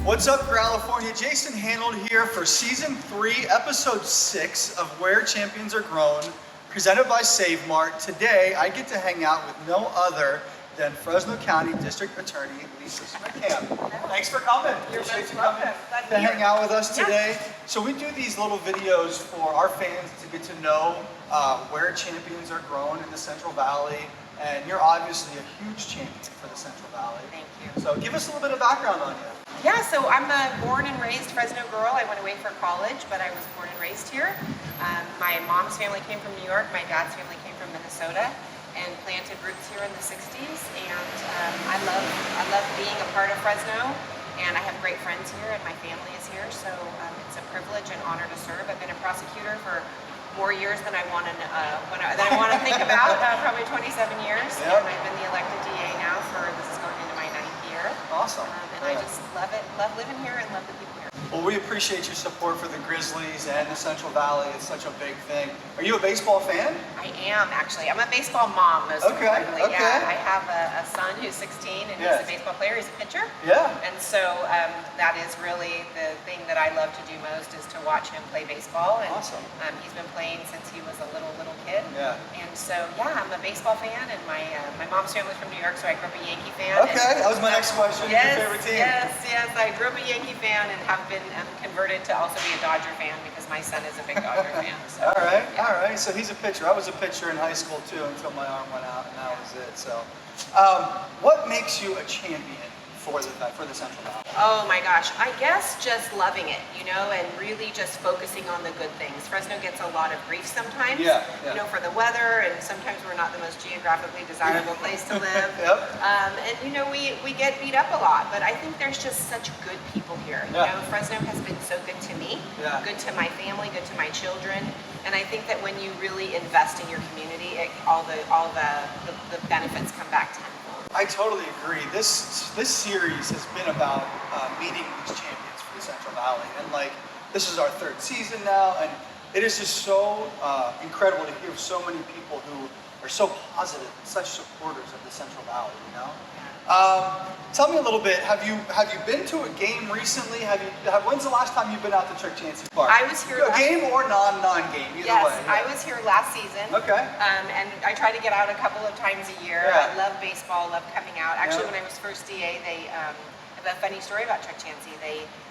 What's up, California? Jason Hannold here for Season 3, Episode 6 of Where Champions Are Grown, presented by Save Mart. Today, I get to hang out with no other than Fresno County District Attorney Lisa Smittcamp. Thanks for coming. You're most welcome. To hang out with us today. So we do these little videos for our fans to get to know where champions are grown in the Central Valley. And you're obviously a huge champion for the Central Valley. Thank you. So give us a little bit of background on you. Yeah, so I'm a born and raised Fresno girl. I went away for college, but I was born and raised here. My mom's family came from New York. My dad's family came from Minnesota and planted roots here in the 60s. And I love being a part of Fresno. And I have great friends here, and my family is here. So it's a privilege and honor to serve. I've been a prosecutor for more years than I want to think about, probably 27 years. Yep. And I've been the elected DA now this is going into my 9th year. Awesome. And I just love it, love living here and love the people here. Well, we appreciate your support for the Grizzlies and the Central Valley. It's such a big thing. Are you a baseball fan? I am, actually. I'm a baseball mom, most importantly. Okay. Yeah, I have a son who's 16, and he's a baseball player. He's a pitcher. Yeah. And so that is really the thing that I love to do most, is to watch him play baseball. And, awesome. He's been playing since he was a little kid. Yeah. And so, yeah, I'm a baseball fan, and my mom's family's from New York, so I grew up a Yankee fan. Okay, that was my next question. Yes, your favorite team? Yes. I grew up a Yankee fan and have been converted to also be a Dodger fan because my son is a big Dodger fan. So, all right. Yeah. So he's a pitcher. I was a pitcher in high school too until my arm went out, and that was it. So, what makes you a champion for the Central Valley? Oh my gosh, I guess just loving it, and really just focusing on the good things. Fresno gets a lot of grief sometimes, for the weather, and sometimes we're not the most geographically desirable place to live. Yep. And we get beat up a lot, but I think there's just such good people here. Fresno has been so good to me, good to my family, good to my children, and I think that when you really invest in your community, all the benefits come back tenfold. I totally agree. This series has been about meeting these champions for the Central Valley, and this is our 3rd season now, and it is just so incredible to hear so many people who are so positive and such supporters of the Central Valley. Tell me a little bit. Have you been to a game recently? When's the last time you've been out to Chuck Chansey Park? I was here. A game or non-game, either way. Yes, I was here last season. Okay. And I try to get out a couple of times a year. Yeah. I love baseball. Love coming out. Actually, when I was first DA, they have a funny story about Chuck Chansey.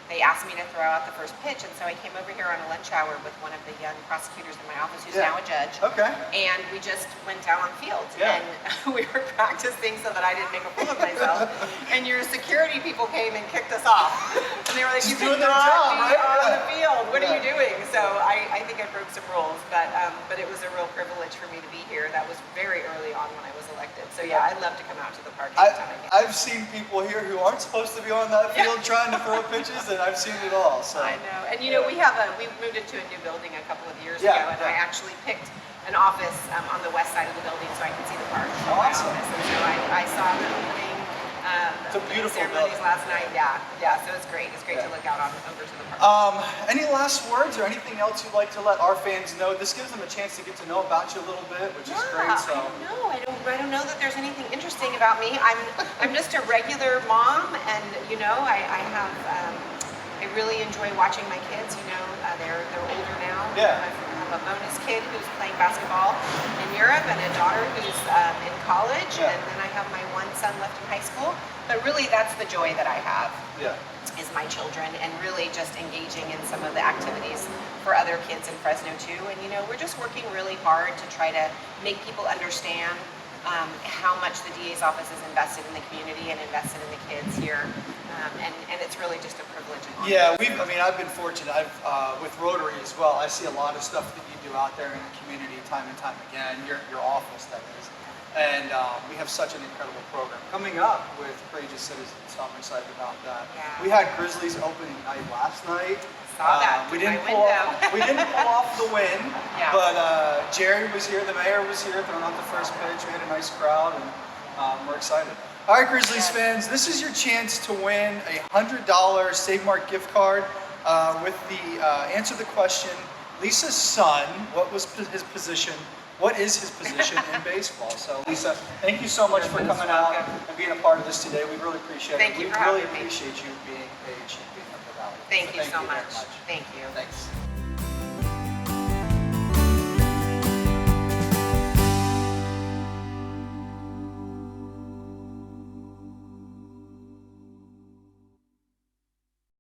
They asked me to throw out the first pitch, and so I came over here on a lunch hour with one of the young prosecutors in my office, who's now a judge. Okay. And we just went down on field, and we were practicing so that I didn't make a fool of myself. And your security people came and kicked us off, and they were like, Just "You doing cannot their job, be right? on the field. What are you doing?" So I think I broke some rules, but it was a real privilege for me to be here. That was very early on when I was elected. So yeah, I'd love to come out to the park anytime I can. I've seen people here who aren't supposed to be on that field trying to throw pitches, and I've seen it all. So. I know, and we moved into a new building a couple of years ago, and I actually picked an office on the west side of the building so I could see the park from my office. And so I saw the opening. It's a beautiful ceremonies building. last night. Yeah. So it's great. It's great to look out over to the park. Any last words or anything else you'd like to let our fans know? This gives them a chance to get to know about you a little bit, which is great. So I don't know that there's anything interesting about me. I'm just a regular mom, and I really enjoy watching my kids. They're older now. Yeah. I have a bonus kid who's playing basketball in Europe, and a daughter who's in college, and then I have my one son left in high school. But really, that's the joy that I have. Is my children, and really just engaging in some of the activities for other kids in Fresno too. And we're just working really hard to try to make people understand how much the DA's office is invested in the community and invested in the kids here, and it's really just a privilege. I've been fortunate. With Rotary as well. I see a lot of stuff that you do out there in the community time and time again. Your office, that is, and we have such an incredible program coming up with Courageous Citizens. So I'm excited about that. Yeah. We had Grizzlies opening night last night. Saw that. We didn't pull off the win, but Jerry was here, the mayor was here, throwing out the first pitch. We had a nice crowd, and we're excited. All right, Grizzlies fans, this is your chance to win a $100 Save Mart gift card with the answer the question, Lisa's son, what was his position? What is his position in baseball? So Lisa, thank you so much for coming out and being a part of this today. We really appreciate it. Thank you for We really having me. appreciate you being a champion of the Valley. Thank you so very much. Thank you. Thanks.